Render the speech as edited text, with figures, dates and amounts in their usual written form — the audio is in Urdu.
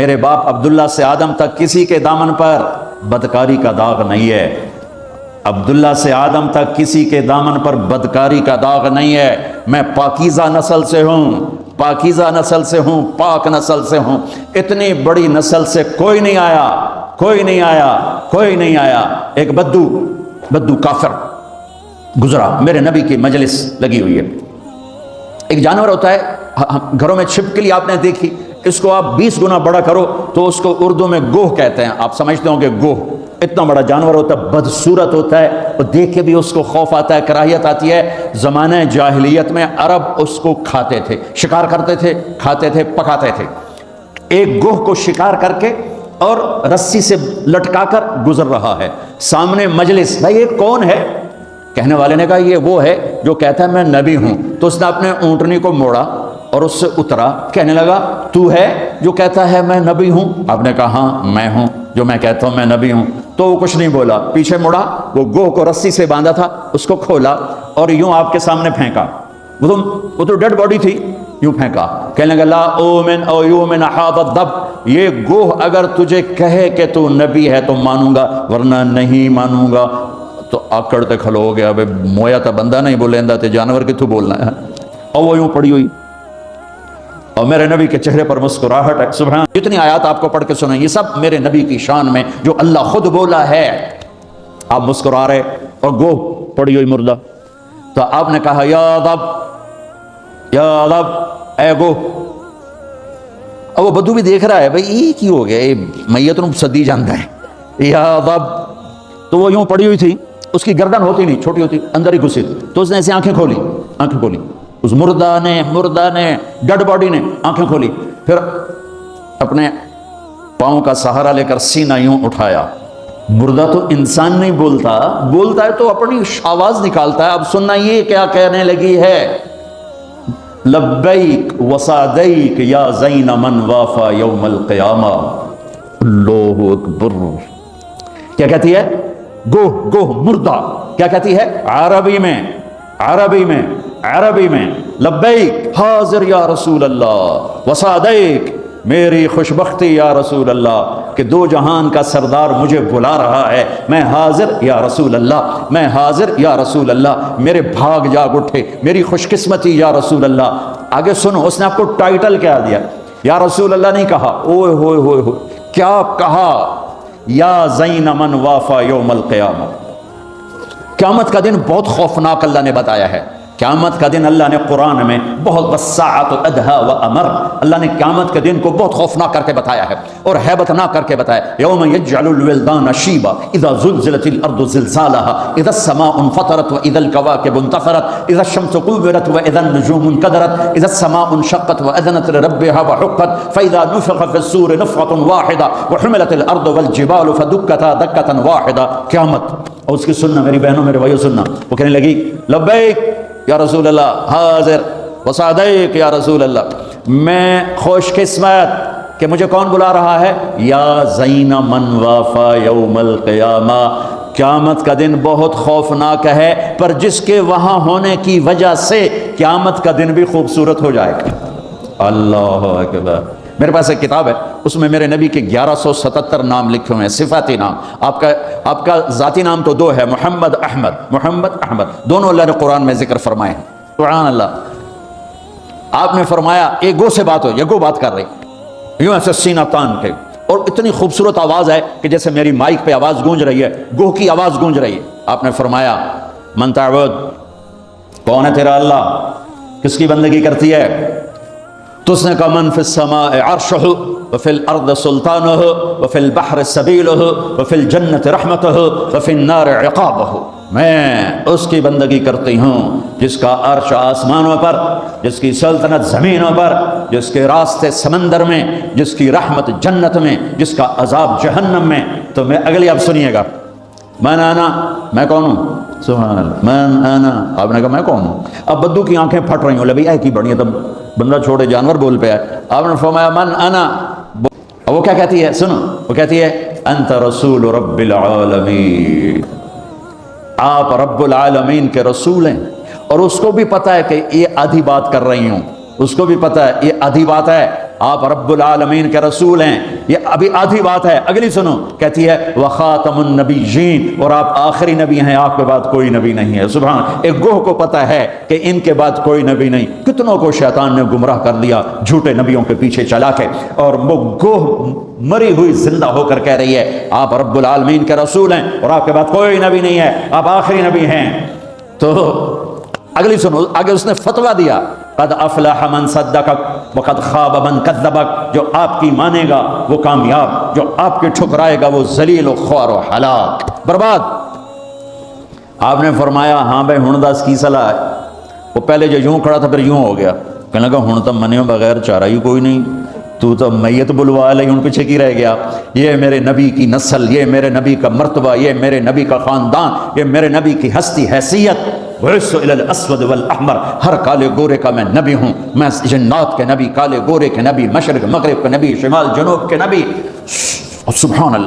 میرے باپ عبداللہ سے آدم تک کسی کے دامن پر بدکاری کا داغ نہیں ہے، عبداللہ سے آدم تک کسی کے دامن پر بدکاری کا داغ نہیں ہے، میں پاکیزہ نسل سے ہوں، پاکیزہ نسل سے ہوں، پاک نسل سے ہوں، اتنی بڑی نسل سے کوئی نہیں آیا، کوئی نہیں آیا، کوئی نہیں آیا۔ ایک بدو کافر گزرا، میرے نبی کی مجلس لگی ہوئی ہے، ایک جانور ہوتا ہے گھروں میں چھپکلی آپ نے دیکھی، اس کو آپ 20 گنا بڑا کرو تو اس کو اردو میں گوہ کہتے ہیں، آپ سمجھتے ہوں کہ گوہ اتنا بڑا جانور ہوتا ہے، بدصورت ہوتا ہے، اور دیکھ کے بھی اس کو خوف آتا ہے، کراہیت آتی ہے۔ زمانہ جاہلیت میں عرب اس کو کھاتے تھے، شکار کرتے تھے، کھاتے تھے، پکاتے تھے۔ ایک گوہ کو شکار کر کے اور رسی سے لٹکا کر گزر رہا ہے، سامنے مجلس، بھائی یہ کون ہے؟ کہنے والے نے کہا یہ وہ ہے جو کہتا ہے میں نبی ہوں۔ تو اس نے اپنے اونٹنی کو موڑا اور اس سے اترا، کہنے لگا تو ہے جو کہتا ہے میں نبی ہوں؟ آپ نے کہا ہاں میں ہوں جو میں کہتا ہوں میں نبی ہوں۔ تو وہ کچھ نہیں بولا، پیچھے مڑا، وہ گوہ کو رسی سے باندھا تھا اس کو کھولا اور یوں آپ کے سامنے پھینکا، وہ تو ڈیڈ باڈی تھی، یوں پھینکا، کہنے لگا لا اومن او یومن هذا الدب، یہ گوہ اگر تجھے کہے کہ تو نبی ہے تو مانوں گا ورنہ نہیں مانوں گا۔ تو آکڑ تے کھلو ہو گیا، مویا تا بندہ نہیں بولیندا تے جانور کتھوں بولنا ہے، اور وہ یوں پڑی ہوئی، اور میرے نبی کے چہرے پر مسکراہٹ ہے۔ سبحان، جتنی آیات آپ کو پڑھ کے سنیں یہ سب میرے نبی کی شان میں جو اللہ خود بولا ہے، آپ مسکرا رہے اور گوہ پڑی ہوئی مردہ۔ تو آپ نے کہا یا رب یا رب، اے گوہ۔ اب وہ بدو بھی دیکھ رہا ہے بھئی یہ کی ہو گیا، یہ میت نو صدی جانتا ہے، یا رب۔ تو وہ یوں پڑی ہوئی تھی، اس کی گردن ہوتی نہیں، چھوٹی ہوتی، اندر ہی گھسی، تو اس نے ایسے آنکھیں کھولی، اس مردہ نے ڈیڈ باڈی نے آنکھیں کھولی، پھر اپنے پاؤں کا سہارا لے کر سینہ یوں اٹھایا۔ مردہ تو انسان نہیں بولتا ہے تو اپنی آواز نکالتا ہے۔ اب سننا یہ کیا کہنے لگی ہے، لبیک وصادیک یا زین من وافا یوم القیامہ۔ اللہ اکبر، کیا کہتی ہے؟ گوہ مردہ کیا کہتی ہے؟ عربی میں لبیک حاضر یا رسول اللہ، وصادیک میری خوشبختی یا رسول اللہ کہ دو جہان کا سردار مجھے بلا رہا ہے، میں حاضر یا رسول اللہ، میں حاضر یا رسول اللہ، میرے بھاگ جاگ اٹھے، میری خوش قسمتی یا رسول اللہ۔ آگے سنو، اس نے آپ کو ٹائٹل کیا دیا؟ یا رسول اللہ نہیں کہا، اوئے ہوئے ہوئے ہوئے، کیا کہا؟ یا زین من وافا یوم القیامہ۔ قیامت کا دن بہت خوفناک اللہ نے بتایا ہے، قیامت کا دن اللہ نے قرآن میں بہت والساعۃ ادھیٰ وامر، اللہ نے قیامت کے دن کو بہت خوفناک کر کے بتایا ہے اور ہیبتناک کر کے بتایا۔ یوم یجعل الولدان شیبا اذا زلزلت الارض زلزالها اذا السماء انفطرت واذا الكواكب انتثرت اذا الشمس كورت واذا النجوم انكدرت اذا السماء انشقت واذنت لربها وحقت فاذا نفخ في الصور نفخة واحدة وحملت الارض والجبال فدكتا دكة واحدة۔ قیامت، اور اس کی سننا میری بہنوں میرے بھائیوں سننا، وہ کہنے لگی لبیک یا رسول اللہ، حاضر وصادیق یا رسول اللہ، میں خوش قسمت کہ مجھے کون بلا رہا ہے؟ یا زین من وافا یوم القیامہ۔ قیامت کا دن بہت خوفناک ہے، پر جس کے وہاں ہونے کی وجہ سے قیامت کا دن بھی خوبصورت ہو جائے گا۔ اللہ اکبر۔ میرے پاس ایک کتاب ہے، اس میں میرے نبی کے 1177 نام لکھے ہوئے ہیں، صفاتی نام۔ آپ کا ذاتی نام تو 2 ہے، محمد احمد، دونوں اللہ نے قرآن میں ذکر فرمائے ہیں۔ سبحان اللہ۔ آپ نے فرمایا ایک گو سے بات ہو، یہ گو بات کر رہی، یوں ایسے سینہ تان کے، اور اتنی خوبصورت آواز ہے کہ جیسے میری مائک پہ آواز گونج رہی ہے، گوہ کی آواز گونج رہی ہے۔ آپ نے فرمایا من تعبد، کون ہے تیرا اللہ، کس کی بندگی کرتی ہے؟ تو اس نے کہا من فی السماء عرشہ وفی الارض سلطانہ وفی البحر سبیلہ وفی الجنت رحمتہ وفی النار عقابہ۔ میں اس کی بندگی کرتی ہوں جس کا عرش آسمانوں پر، جس کی سلطنت زمینوں پر، جس کے راستے سمندر میں، جس کی رحمت جنت میں، جس کا عذاب جہنم میں۔ تو میں اگلی آپ سنیے گا، من انا، میں کون ہوں؟ سبحان اللہ، من انا، آپ نے کہا میں کون ہوں؟ اب بدو کی آنکھیں پھٹ رہی ہوں، لبی اے کی بڑی ہے، تب بندہ چھوڑے جانور بول پہ آئے۔ آپ نے فرمایا من انا، اور وہ کیا کہتی ہے؟ سنو، وہ کہتی ہے انت رسول رب العالمین، آپ رب العالمین کے رسول ہیں، اور اس کو بھی پتا ہے کہ یہ آدھی بات کر رہی ہوں، اس کو بھی پتا ہے یہ آدھی بات ہے، آپ رب العالمین کے رسول ہیں. یہ ابھی آدھی بات ہے, اگلی سنو, کہتی ہے وخاتم النبیین, اور آپ آخری نبی ہیں, آپ کے بعد کوئی نبی نہیں ہے. سبحان, ایک گوہ کو پتہ ہے کہ ان کے بعد کوئی نبی نہیں. کتنوں کو شیطان نے گمراہ کر دیا جھوٹے نبیوں کے پیچھے چلا کے, اور وہ گوہ مری ہوئی زندہ ہو کر کہہ رہی ہے آپ رب العالمین کے رسول ہیں اور آپ کے بعد کوئی نبی نہیں ہے, آپ آخری نبی ہیں. تو اگلی سنو, آگے اس نے فتویٰ دیا قد افلح من صدقک وقد خاب من کذبک, جو آپ کی مانے گا وہ کامیاب, جو آپ کے ٹھکرائے گا وہ ذلیل و خوار و ہلاک, برباد. آپ نے فرمایا ہاں بھائی ہن دس کی صلاح ہے. وہ پہلے جو یوں کھڑا تھا پھر یوں ہو گیا, کہنے لگا ہن تو منیوں بغیر چارہ ہی کوئی نہیں, تو تو میت بلوا لے, ان پیچھے کی رہ گیا. یہ میرے نبی کی نسل, یہ میرے نبی کا مرتبہ, یہ میرے نبی کا خاندان, یہ میرے نبی کی ہستی حیثیت. وَعِسُّ إِلَى الْأَسْوَدِ وَالْأَحْمَرِ, ہر کالے گورے کا میں نبی ہوں. میں جنات کے نبی, کالے گورے کے نبی, مشرق مغرب کے نبی, شمال جنوب کے نبی. سبحان اللہ.